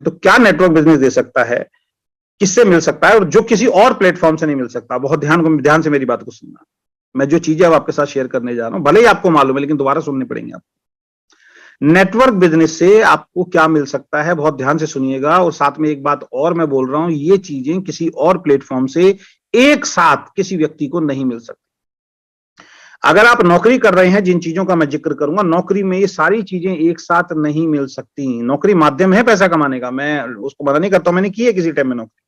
तो क्या network business दे सकता है, किससे मिल सकता है और जो किसी और प्लेटफॉर्म से नहीं मिल सकता। बहुत ध्यान से मेरी बात को सुनना। मैं जो चीजें अब आपके साथ शेयर करने जा रहा हूं, भले ही आपको मालूम है, लेकिन दोबारा सुनने पड़ेंगे आपको। नेटवर्क बिजनेस से आपको क्या मिल सकता है, बहुत ध्यान से सुनिएगा। और साथ में एक बात और मैं बोल रहा हूं, ये चीजें किसी और प्लेटफॉर्म से एक साथ किसी व्यक्ति को नहीं मिल सकती। अगर आप नौकरी कर रहे हैं, जिन चीजों का मैं जिक्र करूंगा, नौकरी में ये सारी चीजें एक साथ नहीं मिल सकती। नौकरी माध्यम है पैसा कमाने का, मैं उसको मना नहीं करता हूं, मैंने की है किसी टाइम में नौकरी।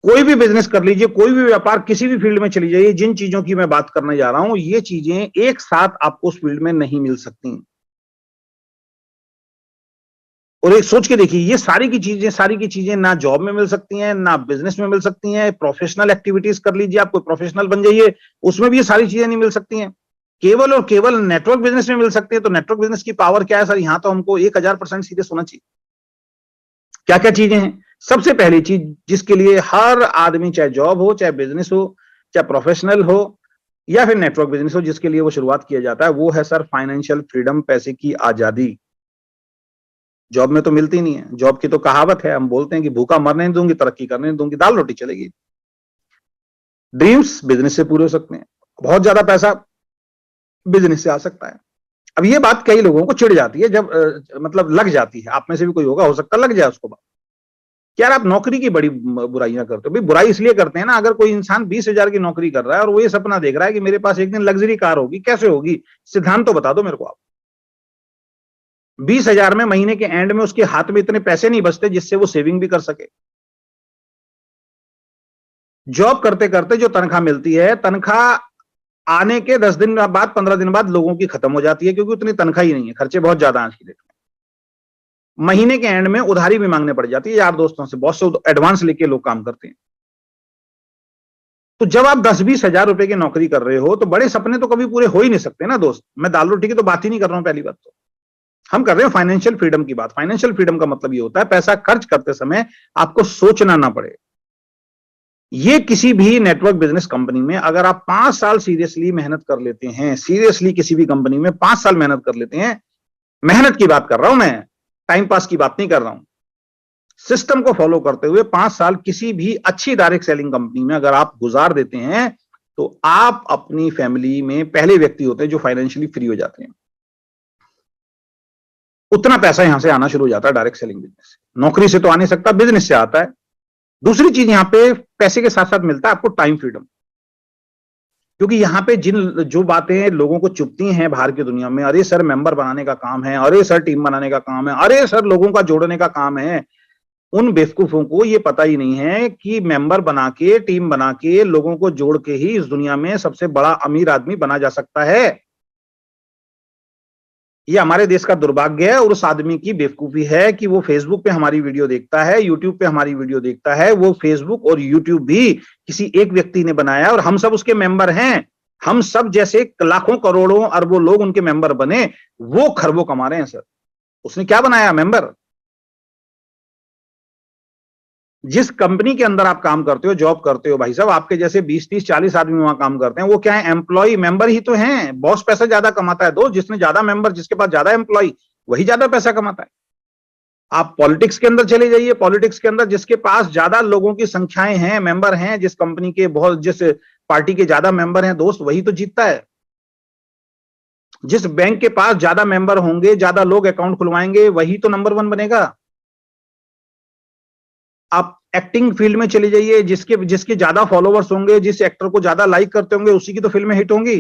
कोई भी बिजनेस कर लीजिए, कोई भी व्यापार, किसी भी फील्ड में चली जाइए, जिन चीजों की मैं बात करने जा रहा हूं, ये चीजें एक साथ आपको उस फील्ड में नहीं मिल सकती। और एक सोच के देखिए, ये सारी की चीजें ना जॉब में मिल सकती हैं, ना बिजनेस में मिल सकती हैं। प्रोफेशनल एक्टिविटीज कर लीजिए, आप कोई प्रोफेशनल बन जाइए, उसमें भी ये सारी चीजें नहीं मिल सकती हैं। केवल और केवल नेटवर्क बिजनेस में मिल सकती है। तो नेटवर्क बिजनेस की पावर क्या है सर? यहां तो हमको 1000% सीरियस होना चाहिए। क्या क्या चीजें हैं? सबसे पहली चीज, जिसके लिए हर आदमी, चाहे जॉब हो, चाहे बिजनेस हो, चाहे प्रोफेशनल हो, या फिर नेटवर्क बिजनेस हो, जिसके लिए वो शुरुआत किया जाता है, वो है सर फाइनेंशियल फ्रीडम, पैसे की आजादी। जॉब में तो मिलती नहीं है। जॉब की तो कहावत है, हम बोलते हैं कि भूखा मरने नहीं दूंगी, तरक्की करने नहीं दूंगी, दाल रोटी चलेगी। ड्रीम्स बिजनेस से पूरे हो सकते हैं। बहुत ज्यादा पैसा बिजनेस से आ सकता है। अब ये बात कई लोगों को चिढ़ जाती है, जब मतलब लग जाती है। आप में से भी कोई होगा, हो सकता है लग जाए उसको बात, यार आप नौकरी की बड़ी बुराइयां करते हो। भाई बुराई इसलिए करते हैं ना, अगर कोई इंसान 20,000 की नौकरी कर रहा है और वो ये सपना देख रहा है कि मेरे पास एक दिन लग्जरी कार होगी, कैसे होगी? सिद्धांत तो बता दो मेरे को आप। 20,000 में महीने के एंड में उसके हाथ में इतने पैसे नहीं बचते जिससे वो सेविंग भी कर सके। जॉब करते करते जो तनख्वाह मिलती है, तनख्वाह आने के 10 दिन बाद, 15 दिन बाद लोगों की खत्म हो जाती है, क्योंकि उतनी तनख्वाह ही नहीं है, खर्चे बहुत ज्यादा आज की डेट में। महीने के एंड में उधारी भी मांगने पड़ जाती है यार दोस्तों से, बहुत से एडवांस लेके लोग काम करते हैं। तो जब आप 10-20 हजार रुपए की नौकरी कर रहे हो, तो बड़े सपने तो कभी पूरे हो ही नहीं सकते ना दोस्त। मैं दाल रोटी की तो बात ही नहीं कर रहा हूं। पहली बात तो हम कर रहे हैं फाइनेंशियल फ्रीडम की बात। फाइनेंशियल फ्रीडम का मतलब ये होता है, पैसा खर्च करते समय आपको सोचना ना पड़े। ये किसी भी नेटवर्क बिजनेस कंपनी में अगर आप 5 साल सीरियसली मेहनत कर लेते हैं, सीरियसली किसी भी कंपनी में 5 साल मेहनत कर लेते हैं, मेहनत की बात कर रहा हूं मैं, टाइम पास की बात नहीं कर रहा हूं। सिस्टम को फॉलो करते हुए 5 साल किसी भी अच्छी डायरेक्ट सेलिंग कंपनी में अगर आप गुजार देते हैं, तो आप अपनी फैमिली में पहले व्यक्ति होते हैं जो फाइनेंशियली फ्री हो जाते हैं। उतना पैसा यहां से आना शुरू हो जाता है डायरेक्ट सेलिंग बिजनेस से। नौकरी से तो आ नहीं सकता, बिजनेस से आता है। दूसरी चीज, यहां पे पैसे के साथ साथ मिलता है आपको टाइम फ्रीडम। क्योंकि यहां पे जो बातें लोगों को चुभती हैं बाहर की दुनिया में, अरे सर मेंबर बनाने का काम है, अरे सर टीम बनाने का काम है, अरे सर लोगों का जोड़ने का काम है, उन बेवकूफों को ये पता ही नहीं है कि मेंबर बना के, टीम बना के, लोगों को जोड़ के ही इस दुनिया में सबसे बड़ा अमीर आदमी बना जा सकता है। ये हमारे देश का दुर्भाग्य है और उस आदमी की बेवकूफी है कि वो फेसबुक पे हमारी वीडियो देखता है, यूट्यूब पे हमारी वीडियो देखता है। वो फेसबुक और यूट्यूब भी किसी एक व्यक्ति ने बनाया और हम सब उसके मेंबर हैं। हम सब जैसे लाखों करोड़ों अरबों लोग उनके मेंबर बने, वो खरबों कमा रहे हैं सर। उसने क्या बनाया? मेंबर। जिस कंपनी के अंदर आप काम करते हो, जॉब करते हो, भाई साहब आपके जैसे 20-30-40 आदमी वहां काम करते हैं, वो क्या है? एम्प्लॉय, मेंबर ही तो हैं। बॉस पैसा ज्यादा कमाता है दोस्त, जिसने ज्यादा मेंबर, जिसके पास ज्यादा एम्प्लॉय, वही ज्यादा पैसा कमाता है। आप पॉलिटिक्स के अंदर चले जाइए, पॉलिटिक्स के अंदर जिसके पास ज्यादा लोगों की संख्याएं हैं, मेंबर हैं, जिस कंपनी के बहुत, जिस पार्टी के ज्यादा मेंबर हैं दोस्त, वही तो जीतता है। जिस बैंक के पास ज्यादा मेंबर होंगे, ज्यादा लोग अकाउंट खुलवाएंगे, वही तो नंबर 1 बनेगा। आप एक्टिंग फील्ड में चले जाइए, जिसके जिसके ज्यादा फॉलोवर्स होंगे, जिस एक्टर को ज्यादा लाइक करते होंगे, उसी की तो फिल्में हिट होंगी।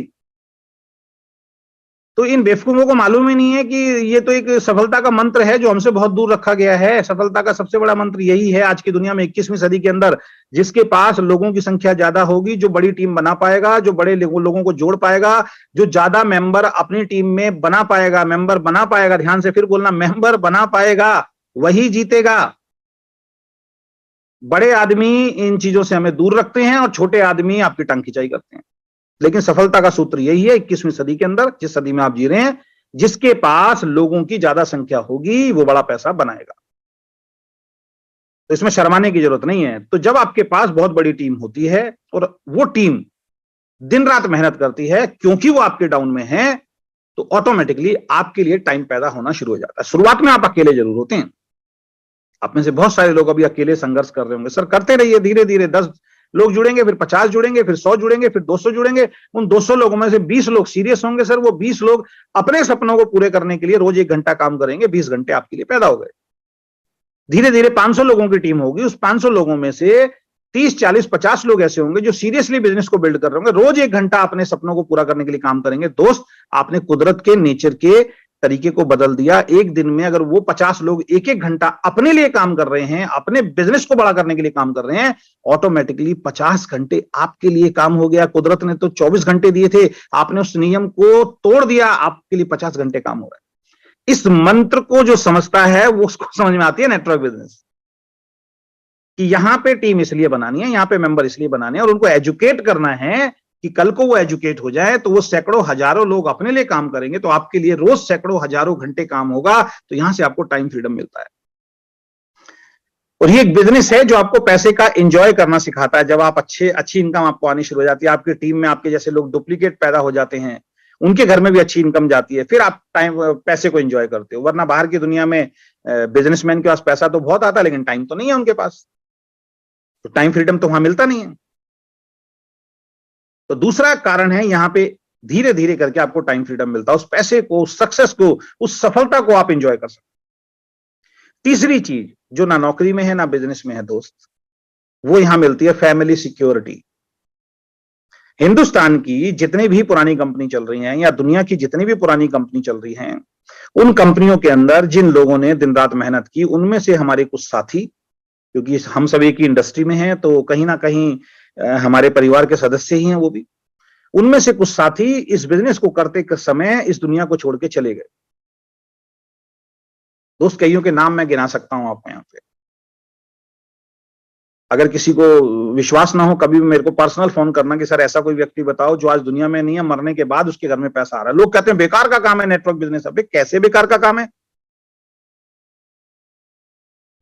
तो इन बेवकूफों को मालूम ही नहीं है कि ये तो एक सफलता का मंत्र है जो हमसे बहुत दूर रखा गया है। सफलता का सबसे बड़ा मंत्र यही है आज की दुनिया में, 21वीं सदी के अंदर, जिसके पास लोगों की संख्या ज्यादा होगी, जो बड़ी टीम बना पाएगा, जो बड़े लोगों को जोड़ पाएगा, जो ज्यादा मेंबर अपनी टीम में बना पाएगा, मेंबर बना पाएगा, ध्यान से फिर बोलना, मेंबर बना पाएगा, वही जीतेगा। बड़े आदमी इन चीजों से हमें दूर रखते हैं और छोटे आदमी आपकी टांग खिंचाई करते हैं। लेकिन सफलता का सूत्र यही है 21वीं सदी के अंदर, जिस सदी में आप जी रहे हैं, जिसके पास लोगों की ज्यादा संख्या होगी वो बड़ा पैसा बनाएगा। तो इसमें शर्माने की जरूरत नहीं है। तो जब आपके पास बहुत बड़ी टीम होती है और वो टीम दिन रात मेहनत करती है क्योंकि वो आपके डाउन में है, तो ऑटोमेटिकली आपके लिए टाइम पैदा होना शुरू हो जाता है। शुरुआत में आप अकेले जरूर होते हैं, आप में से बहुत सारे लोग अभी अकेले संघर्ष कर रहे होंगे। सर करते रहिए, धीरे धीरे 10 लोग जुड़ेंगे, फिर 50 जुड़ेंगे, फिर 100 जुड़ेंगे, फिर 200 जुड़ेंगे। उन 200 लोगों में से 20 लोग सीरियस होंगे सर। वो 20 लोग अपने सपनों को पूरे करने के लिए रोज 1 घंटा काम करेंगे। 20 घंटे आपके लिए पैदा हो गए। धीरे धीरे 500 लोगों की टीम होगी। उस 500 लोगों में से 30, 40, 50 लोग ऐसे होंगे जो सीरियसली बिजनेस को बिल्ड कर रहे होंगे, रोज 1 घंटा अपने सपनों को पूरा करने के लिए काम करेंगे। दोस्त, आपने कुदरत के, नेचर के तरीके को बदल दिया। एक दिन में अगर वो 50 लोग 1-1 घंटा अपने लिए काम कर रहे हैं, अपने बिजनेस को बड़ा करने के लिए काम कर रहे हैं, ऑटोमेटिकली 50 घंटे आपके लिए काम हो गया। कुदरत ने तो 24 घंटे दिए थे, आपने उस नियम को तोड़ दिया, आपके लिए 50 घंटे काम हो रहा है। इस मंत्र को जो समझता है वो उसको समझ में आती है नेटवर्क बिजनेस, कि यहां पे टीम इसलिए बनानी है, यहां पे मेंबर इसलिए बनाने हैं, और उनको एजुकेट करना है कि कल को वो एजुकेट हो जाए तो वो सैकड़ों हजारों लोग अपने लिए काम करेंगे, तो आपके लिए रोज सैकड़ों हजारों घंटे काम होगा। तो यहां से आपको टाइम फ्रीडम मिलता है। और ये एक बिजनेस है जो आपको पैसे का एंजॉय करना सिखाता है। जब आप अच्छी इनकम आपको आनी शुरू हो जाती है, आपकी टीम में आपके जैसे लोग डुप्लीकेट पैदा हो जाते हैं, उनके घर में भी अच्छी इनकम जाती है, फिर आप पैसे को एंजॉय करते हो। वरना बाहर की दुनिया में बिजनेसमैन के पास पैसा तो बहुत आता है, लेकिन टाइम तो नहीं है उनके पास, तो टाइम फ्रीडम तो वहां मिलता नहीं है। तो दूसरा कारण है, यहां पे धीरे धीरे करके आपको टाइम फ्रीडम मिलता है। उस पैसे को, उस सक्सेस को, उस सफलता को आप एंजॉय कर सकते। तीसरी चीज जो ना नौकरी में है ना बिजनेस में है दोस्त, वो यहां मिलती है, फैमिली सिक्योरिटी। हिंदुस्तान की जितनी भी पुरानी कंपनी चल रही हैं या दुनिया की जितनी भी पुरानी कंपनी चल रही हैं, उन कंपनियों के अंदर जिन लोगों ने दिन रात मेहनत की, उनमें से हमारे कुछ साथी, क्योंकि हम सब एक ही इंडस्ट्री में हैं, तो कहीं ना कहीं हमारे परिवार के सदस्य ही हैं वो भी, उनमें से कुछ साथी इस बिजनेस को करते समय इस दुनिया को छोड़ के चले गए। दोस्त, कईयों के नाम मैं गिना सकता हूं आपको यहां पे। अगर किसी को विश्वास ना हो, कभी भी मेरे को पर्सनल फोन करना कि सर ऐसा कोई व्यक्ति बताओ जो आज दुनिया में नहीं है, मरने के बाद उसके घर में पैसा आ रहा है। लोग कहते हैं बेकार का काम है नेटवर्क बिजनेस। अबे कैसे बेकार का काम है?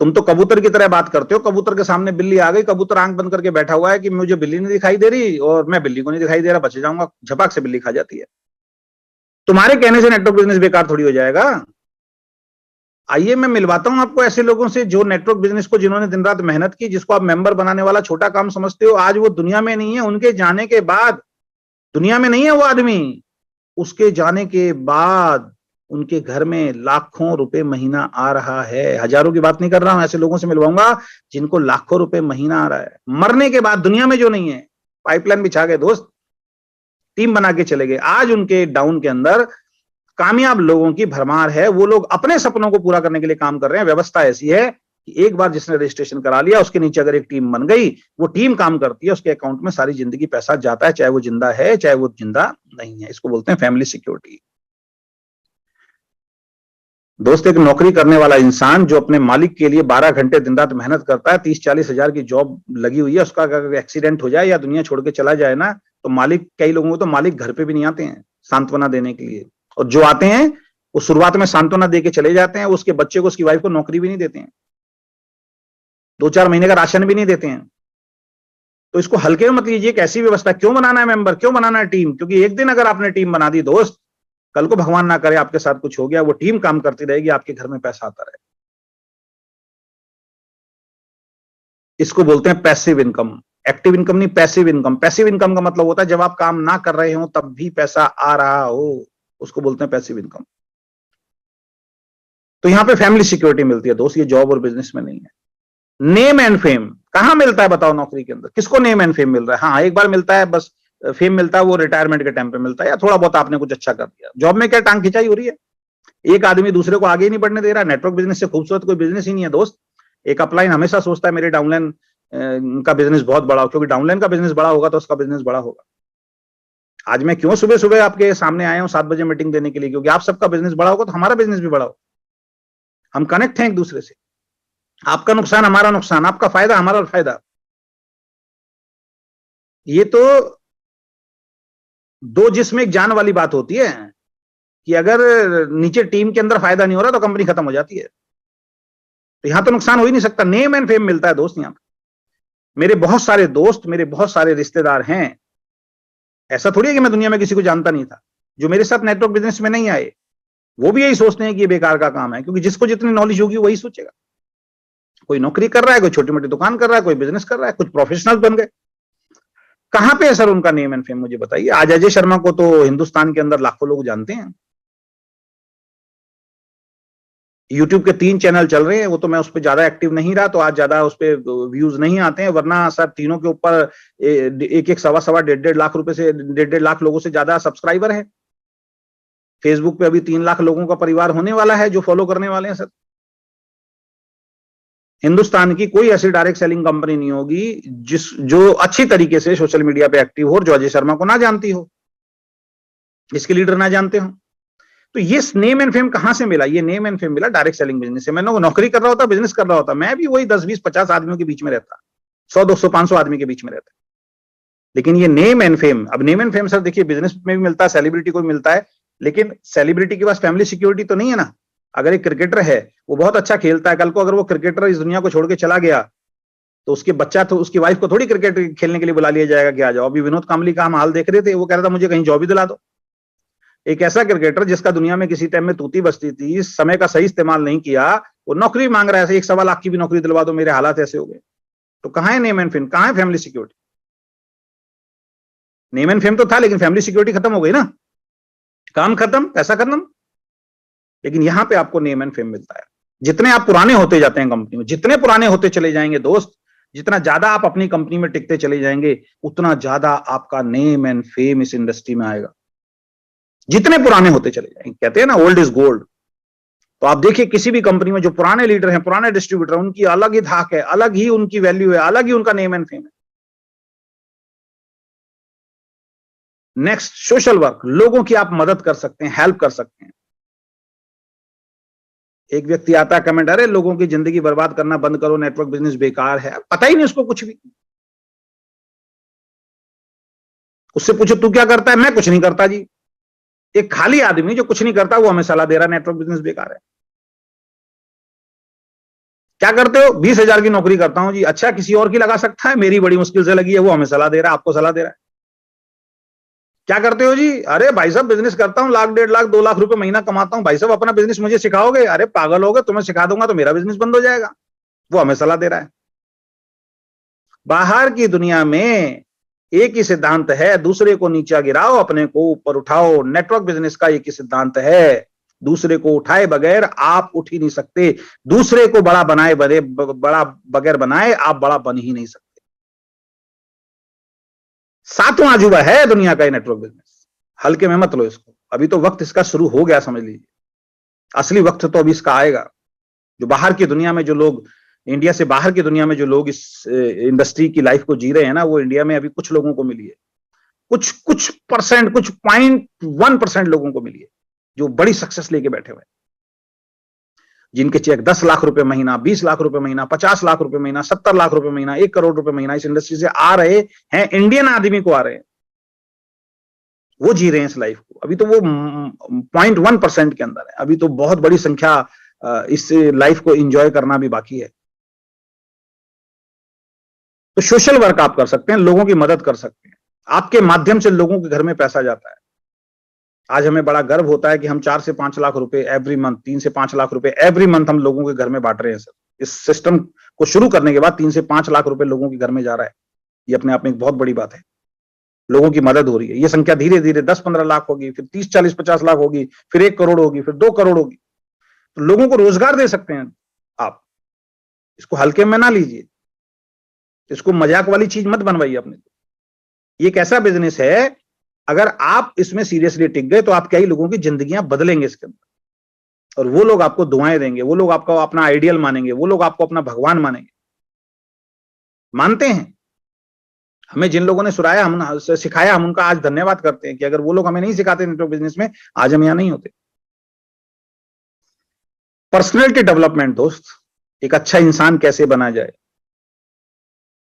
तुम तो कबूतर की तरह बात करते हो। कबूतर के सामने बिल्ली आ गई, कबूतर आंख बंद करके बैठा हुआ है कि मुझे बिल्ली नहीं दिखाई दे रही और मैं बिल्ली को नहीं दिखाई दे रहा, बच जाऊंगा, झपक से बिल्ली खा जाती है। तुम्हारे कहने से नेटवर्क बिजनेस बेकार थोड़ी हो जाएगा। आइए मैं मिलवाता हूं आपको ऐसे लोगों से जो नेटवर्क बिजनेस को, जिन्होंने दिन रात मेहनत की, जिसको आप मेंबर बनाने वाला छोटा काम समझते हो, आज वो दुनिया में नहीं है। उनके जाने के बाद दुनिया में नहीं है वो आदमी, उसके जाने के बाद उनके घर में लाखों रुपए महीना आ रहा है। हजारों की बात नहीं कर रहा हूं, ऐसे लोगों से मिलवाऊंगा जिनको लाखों रुपए महीना आ रहा है, मरने के बाद दुनिया में जो नहीं है। पाइपलाइन बिछा गए दोस्त, टीम बना के चले गए। आज उनके डाउन के अंदर कामयाब लोगों की भरमार है। वो लोग अपने सपनों को पूरा करने के लिए काम कर रहे हैं। व्यवस्था ऐसी है कि एक बार जिसने रजिस्ट्रेशन करा लिया, उसके नीचे अगर एक टीम बन गई, वो टीम काम करती है, उसके अकाउंट में सारी जिंदगी पैसा जाता है, चाहे वो जिंदा है चाहे वो जिंदा नहीं है। इसको बोलते हैं फैमिली सिक्योरिटी। दोस्त, एक नौकरी करने वाला इंसान जो अपने मालिक के लिए 12 घंटे दिन रात मेहनत करता है, 30-40 हजार की जॉब लगी हुई है, उसका अगर एक्सीडेंट हो जाए या दुनिया छोड़ के चला जाए ना, तो मालिक, कई लोगों को तो मालिक घर पे भी नहीं आते हैं सांत्वना देने के लिए, और जो आते हैं वो शुरुआत में सांत्वना दे के चले जाते हैं। उसके बच्चे को, उसकी वाइफ को नौकरी भी नहीं देते हैं, 2-4 महीने का राशन भी नहीं देते हैं। तो इसको हल्के में मत लीजिए। कैसी व्यवस्था, क्यों बनाना है मेंबर, क्यों बनाना है टीम? क्योंकि एक दिन अगर आपने टीम बना दी दोस्त, कल को भगवान ना करे आपके साथ कुछ हो गया, वो टीम काम करती रहेगी, आपके घर में पैसा आता रहे। इसको बोलते हैं पैसिव इनकम। एक्टिव इनकम नहीं, पैसिव इनकम। पैसिव इनकम का मतलब होता है जब आप काम ना कर रहे हो तब भी पैसा आ रहा हो, उसको बोलते हैं पैसिव इनकम। तो यहां पे फैमिली सिक्योरिटी मिलती है दोस्त, ये जॉब और बिजनेस में नहीं है। नेम एंड फेम कहां मिलता है बताओ नौकरी के अंदर? किसको नेम एंड फेम मिल रहा है? हाँ, एक बार मिलता है बस, फेम मिलता है वो रिटायरमेंट के टाइम पे मिलता है, या थोड़ा बहुत आपने कुछ अच्छा कर दिया। जॉब में क्या टांग खिंचाई हो रही है? एक आदमी दूसरे को आगे ही नहीं बढ़ने दे रहा। नेटवर्क बिजनेस से खूबसूरत कोई बिजनेस ही नहीं है दोस्त। एक अपलाइन हमेशा सोचता है मेरे डाउनलाइन का बिजनेस बहुत बड़ा हो, क्योंकि डाउनलाइन का बिजनेस बड़ा होगा तो उसका बिजनेस बड़ा होगा। आज मैं क्यों सुबह सुबह आपके सामने आया हूं 7 बजे मीटिंग देने के लिए? क्योंकि आप सबका बिजनेस बड़ा होगा तो हमारा बिजनेस भी बड़ा होगा। हम कनेक्ट हैं एक दूसरे से। आपका नुकसान हमारा नुकसान, आपका फायदा हमारा फायदा। ये तो दो जिस्म एक जान वाली बात होती है कि अगर नीचे टीम के अंदर फायदा नहीं हो रहा तो कंपनी खत्म हो जाती है। तो यहां तो नुकसान हो ही नहीं सकता, नेम एंड फेम मिलता है दोस्त। यहां मेरे बहुत सारे दोस्त, मेरे बहुत सारे रिश्तेदार हैं। ऐसा थोड़ी है कि मैं दुनिया में किसी को जानता नहीं था। जो मेरे साथ नेटवर्क बिजनेस में नहीं आए, वो भी यही सोचते हैं कि ये बेकार का काम है, क्योंकि जिसको जितनी नॉलेज होगी वही सोचेगा। कोई नौकरी कर रहा है, कोई छोटी मोटी दुकान कर रहा है, कोई बिजनेस कर रहा है, कुछ प्रोफेशनल बन गए। कहां पे है सर उनका नेम एंड फेम, मुझे बताइए। आज अजय शर्मा को तो हिंदुस्तान के अंदर लाखों लोग जानते हैं। यूट्यूब के 3 चैनल चल रहे हैं, वो तो मैं उस पर ज्यादा एक्टिव नहीं रहा, तो आज ज्यादा उस पर व्यूज नहीं आते हैं, वरना सर तीनों के ऊपर एक एक सवा सवा 1.5 लाख रुपए से 1.5 लाख लोगों से ज्यादा सब्सक्राइबर है। फेसबुक पे अभी 3 लाख लोगों का परिवार होने वाला है जो फॉलो करने वाले हैं सर। हिंदुस्तान की कोई ऐसी डायरेक्ट सेलिंग कंपनी नहीं होगी जो अच्छी तरीके से सोशल मीडिया पे एक्टिव हो और जो अजय शर्मा को ना जानती हो, इसके लीडर ना जानते हो। तो ये नेम एंड फेम कहां से मिला? ये नेम एंड फेम मिला डायरेक्ट सेलिंग बिजनेस से। मैंने नौकरी कर रहा होता, बिजनेस कर रहा होता, मैं भी वही 10 20 50 आदमियों के बीच में रहता, 100 200 500 आदमी के बीच में रहता। लेकिन ये नेम एंड फेम, अब नेम एंड फेम सर देखिए बिजनेस में भी मिलता है, सेलिब्रिटी को भी मिलता है, लेकिन सेलिब्रिटी के पास फैमिली सिक्योरिटी तो नहीं है ना। अगर एक क्रिकेटर है, वो बहुत अच्छा खेलता है, कल को अगर वो क्रिकेटर इस दुनिया को छोड़ के चला गया, तो उसके बच्चा तो उसकी वाइफ को थोड़ी क्रिकेट खेलने के लिए बुला लिया जाएगा कि आ जाओ। अभी विनोद कांबली का हम हाल देख रहे थे, वो कह रहा था मुझे कहीं जॉब ही दिला दो। एक ऐसा क्रिकेटर जिसका दुनिया में किसी टाइम में तूती बसती थी, समय का सही इस्तेमाल नहीं किया, वो नौकरी मांग रहा है, 1 सवा लाख की भी नौकरी दिलवा दो, मेरे हालात ऐसे हो गए। तो कहां है नेम एंड फेम, कहां है family security? Name and fame तो था, लेकिन फैमिली सिक्योरिटी खत्म हो गई ना, काम खत्म, पैसा खत्म। लेकिन यहां पे आपको नेम एंड फेम मिलता है। जितने आप पुराने होते जाते हैं कंपनी में, जितने पुराने होते चले जाएंगे दोस्त, जितना ज्यादा आप अपनी कंपनी में टिकते चले जाएंगे, उतना ज्यादा आपका नेम एंड फेम इस इंडस्ट्री में आएगा। जितने पुराने होते चले जाएंगे, कहते हैं ना ओल्ड इज गोल्ड। तो आप देखिए किसी भी कंपनी में जो पुराने लीडर हैं, पुराने डिस्ट्रीब्यूटर, उनकी अलग ही धाक है, अलग ही उनकी वैल्यू है, अलग ही उनका नेम एंड फेम है। नेक्स्ट, सोशल वर्क, लोगों की आप मदद कर सकते हैं, हेल्प कर सकते हैं। एक व्यक्ति आता है कमेंट, अरे लोगों की जिंदगी बर्बाद करना बंद करो, नेटवर्क बिजनेस बेकार है। पता ही नहीं उसको कुछ भी। उससे पूछो तू क्या करता है, मैं कुछ नहीं करता जी। एक खाली आदमी जो कुछ नहीं करता, वो हमें सलाह दे रहा है नेटवर्क बिजनेस बेकार है। क्या करते हो? 20,000 की नौकरी करता हूं जी। अच्छा, किसी और की लगा सकता है, मेरी बड़ी मुश्किल से लगी है, वो हमें सलाह दे रहा है, आपको सलाह दे रहा है। क्या करते हो जी? अरे भाई साहब बिजनेस करता हूं, 1 लाख 1.5 लाख 2 लाख रुपए महीना कमाता हूं। भाई साहब अपना बिजनेस मुझे सिखाओगे? अरे पागल हो गए, तुम्हें सिखा दूंगा तो मेरा बिजनेस बंद हो जाएगा। वो हमें सलाह दे रहा है। बाहर की दुनिया में एक ही सिद्धांत है, दूसरे को नीचा गिराओ, अपने को ऊपर उठाओ। नेटवर्क बिजनेस का एक ही सिद्धांत है, दूसरे को उठाए बगैर आप उठ ही नहीं सकते। दूसरे को बड़ा बनाए बड़ा बगैर बनाए आप बड़ा बन ही नहीं सकते। 7वां अजूबा है दुनिया का ये नेटवर्क बिजनेस। हल्के में मत लो इसको, अभी तो वक्त इसका शुरू हो गया, समझ लीजिए। असली वक्त तो अभी इसका आएगा। जो बाहर की दुनिया में जो लोग, इंडिया से बाहर की दुनिया में जो लोग इस इंडस्ट्री की लाइफ को जी रहे हैं ना, वो इंडिया में अभी कुछ लोगों को मिली है। कुछ परसेंट, कुछ 0.1% लोगों को मिली है जो बड़ी सक्सेस लेके बैठे हुए, जिनके चेक 10 लाख रुपए महीना, 20 लाख रुपए महीना, 50 लाख रुपए महीना, 70 लाख रुपए महीना, 1 करोड़ रुपए महीना इस इंडस्ट्री से आ रहे हैं। इंडियन आदमी को आ रहे हैं, वो जी रहे हैं इस लाइफ को। अभी तो वो 0.1% के अंदर है। अभी तो बहुत बड़ी संख्या इस लाइफ को एंजॉय करना भी बाकी है। तो सोशल वर्क आप कर सकते हैं, लोगों की मदद कर सकते हैं। आपके माध्यम से लोगों के घर में पैसा जाता है। आज हमें बड़ा गर्व होता है कि हम 4 से 5 लाख रुपए एवरी मंथ, 3 से 5 लाख रुपए एवरी मंथ हम लोगों के घर में बांट रहे हैं सर। इस सिस्टम को शुरू करने के बाद 3 से 5 लाख रुपए लोगों के घर में जा रहा है। ये अपने आप में एक बहुत बड़ी बात है। लोगों की मदद हो रही है। ये संख्या धीरे धीरे 10-15 लाख होगी, फिर 30-40-50 लाख होगी, फिर 1 करोड़ होगी, फिर 2 करोड़ होगी। तो लोगों को रोजगार दे सकते हैं आप। इसको हल्के में ना लीजिए, इसको मजाक वाली चीज मत बनवाइए अपने। ये एक ऐसा बिजनेस है, अगर आप इसमें सीरियसली टिक गए तो आप कई लोगों की जिंदगियां बदलेंगे इसके अंदर। और वो लोग आपको दुआएं देंगे, वो लोग आपको अपना आइडियल मानेंगे, वो लोग आपको अपना भगवान मानेंगे। मानते हैं। हमें जिन लोगों ने सुराया, हम सिखाया, हम उनका आज धन्यवाद करते हैं कि अगर वो लोग हमें नहीं सिखाते नेटवर्क बिजनेस में, आज हम यहां नहीं होते। पर्सनैलिटी डेवलपमेंट दोस्त, एक अच्छा इंसान कैसे बना जाए,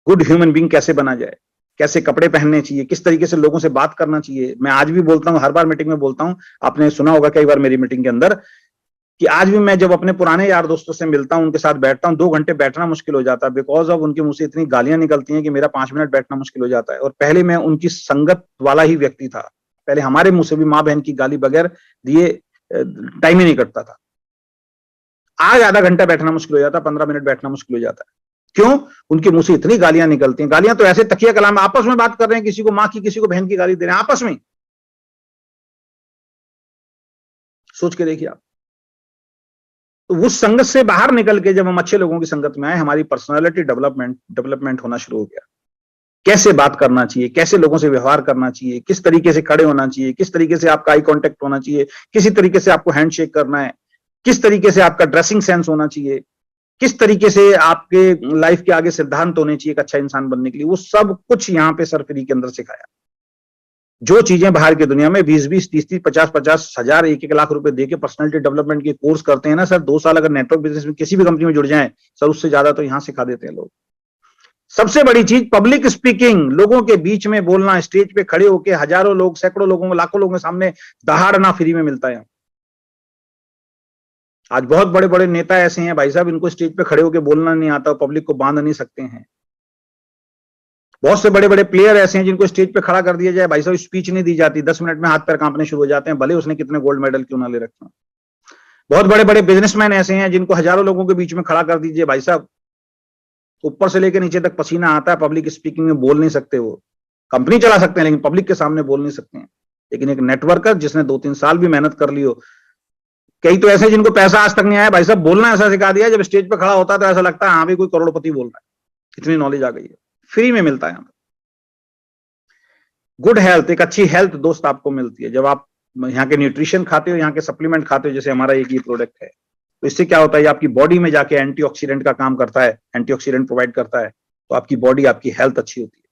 गुड ह्यूमन बीइंग कैसे बना जाए, कैसे कपड़े पहनने चाहिए, किस तरीके से लोगों से बात करना चाहिए। मैं आज भी बोलता हूं, हर बार मीटिंग में बोलता हूं, आपने सुना होगा कई बार मेरी मीटिंग के अंदर, कि आज भी मैं जब अपने पुराने यार दोस्तों से मिलता हूं, उनके साथ बैठता हूं, 2 घंटे बैठना मुश्किल हो जाता है, बिकॉज ऑफ उनके मुंह से इतनी गालियां निकलती हैं कि मेरा 5 मिनट बैठना मुश्किल हो जाता है। और पहले मैं उनकी संगत वाला ही व्यक्ति था। पहले हमारे मुंह से भी माँ बहन की गाली बगैर दिए टाइम ही नहीं कटता था। आज आधा घंटा बैठना मुश्किल हो जाता है, 15 मिनट बैठना मुश्किल हो जाता है। क्यों? उनके मुंह से इतनी गालियां निकलती हैं, गालियां तो ऐसे तकिया कलाम, आपस में बात कर रहे हैं, किसी को माँ की किसी को बहन की गाली दे रहे हैं आपस में। सोच के देखिए आप। तो उस संगत से बाहर निकल के जब हम अच्छे लोगों की संगत में आए, हमारी पर्सनालिटी डेवलपमेंट होना शुरू हो गया। कैसे बात करना चाहिए, कैसे लोगों से व्यवहार करना चाहिए, किस तरीके से खड़े होना चाहिए, किस तरीके से आपका आई कांटेक्ट होना चाहिए, किसी तरीके से आपको हैंडशेक करना है, किस तरीके से आपका ड्रेसिंग सेंस होना चाहिए, किस तरीके से आपके लाइफ के आगे सिद्धांत होने चाहिए एक अच्छा इंसान बनने के लिए, वो सब कुछ यहाँ पे सर फ्री के अंदर सिखाया। जो चीजें बाहर की दुनिया में 20-20, 30-30, 50-50 हजार, 1-1 लाख रुपए देके पर्सनालिटी डेवलपमेंट के कोर्स करते हैं ना सर, 2 साल अगर नेटवर्क बिजनेस में किसी भी कंपनी में जुड़ जाए सर, उससे ज्यादा तो यहाँ सिखा देते हैं लोग। सबसे बड़ी चीज पब्लिक स्पीकिंग, लोगों के बीच में बोलना, स्टेज पे खड़े होकर हजारों लोग, सैकड़ों लोगों, लाखों लोगों के सामने दहाड़ना फ्री में मिलता है। आज बहुत बड़े बड़े नेता ऐसे हैं भाई साहब, इनको स्टेज पे खड़े होकर बोलना नहीं आता, पब्लिक को बांध नहीं सकते हैं। बहुत से बड़े बड़े प्लेयर ऐसे हैं जिनको स्टेज पे खड़ा कर दिया जाए भाई साहब, स्पीच नहीं दी जाती, 10 मिनट में हाथ पैर कांपने शुरू हो जाते हैं, भले उसने कितने गोल्ड मेडल क्यों ना ले रखे हो। बहुत बड़े बड़े बिजनेसमैन ऐसे हैं जिनको हजारों लोगों के बीच में खड़ा कर दीजिए भाई साहब, ऊपर से लेकर नीचे तक पसीना आता है, पब्लिक स्पीकिंग में बोल नहीं सकते, वो कंपनी चला सकते हैं लेकिन पब्लिक के सामने बोल नहीं सकते हैं। लेकिन एक नेटवर्कर जिसने 2-3 साल भी मेहनत कर ली हो, कई तो ऐसे जिनको पैसा आज तक नहीं आया भाई साहब, बोलना ऐसा सिखा दिया, जब स्टेज पे खड़ा होता है तो ऐसा लगता है हाँ भी कोई करोड़पति बोल रहा है, इतनी नॉलेज आ गई है, फ्री में मिलता है। गुड हेल्थ, एक अच्छी हेल्थ दोस्त आपको मिलती है जब आप यहाँ के न्यूट्रिशन खाते हो, यहाँ के सप्लीमेंट खाते हो, जैसे हमारा एक ये प्रोडक्ट है। तो इससे क्या होता है, आपकी बॉडी में जाके एंटीऑक्सीडेंट का काम करता है, एंटीऑक्सीडेंट प्रोवाइड करता है, तो आपकी बॉडी, आपकी हेल्थ अच्छी होती है।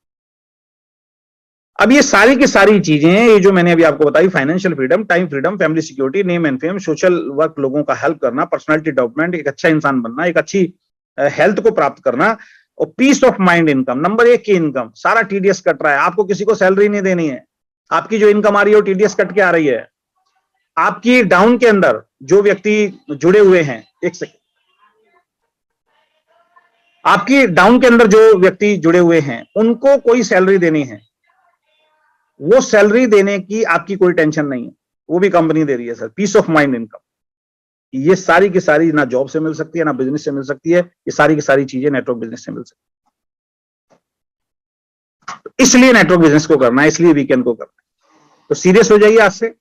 अब ये सारी की सारी चीजें, ये जो मैंने अभी आपको बताई, financial freedom, time freedom, family security, name and fame, social work, लोगों का हेल्प करना, पर्सनालिटी डेवलपमेंट, एक अच्छा इंसान बनना, एक अच्छी हेल्थ को प्राप्त करना, और peace of mind income, number 1 की इनकम, सारा टीडीएस कट रहा है, आपको किसी को सैलरी नहीं देनी है, आपकी जो इनकम आ रही है वो टीडीएस कट के आ रही है। आपकी डाउन के अंदर जो व्यक्ति जुड़े हुए हैं, एक सेकंड, आपकी डाउन के अंदर जो व्यक्ति जुड़े हुए हैं उनको कोई सैलरी देनी है, वो सैलरी देने की आपकी कोई टेंशन नहीं है, वो भी कंपनी दे रही है sir, peace of mind income. ये सारी की सारी ना जॉब से मिल सकती है, ना बिजनेस से मिल सकती है, ये सारी की सारी चीजें नेटवर्क बिजनेस से मिल सकती है। इसलिए नेटवर्क बिजनेस को करना है, इसलिए वीकेंड को करना है। तो सीरियस हो जाइए आज से,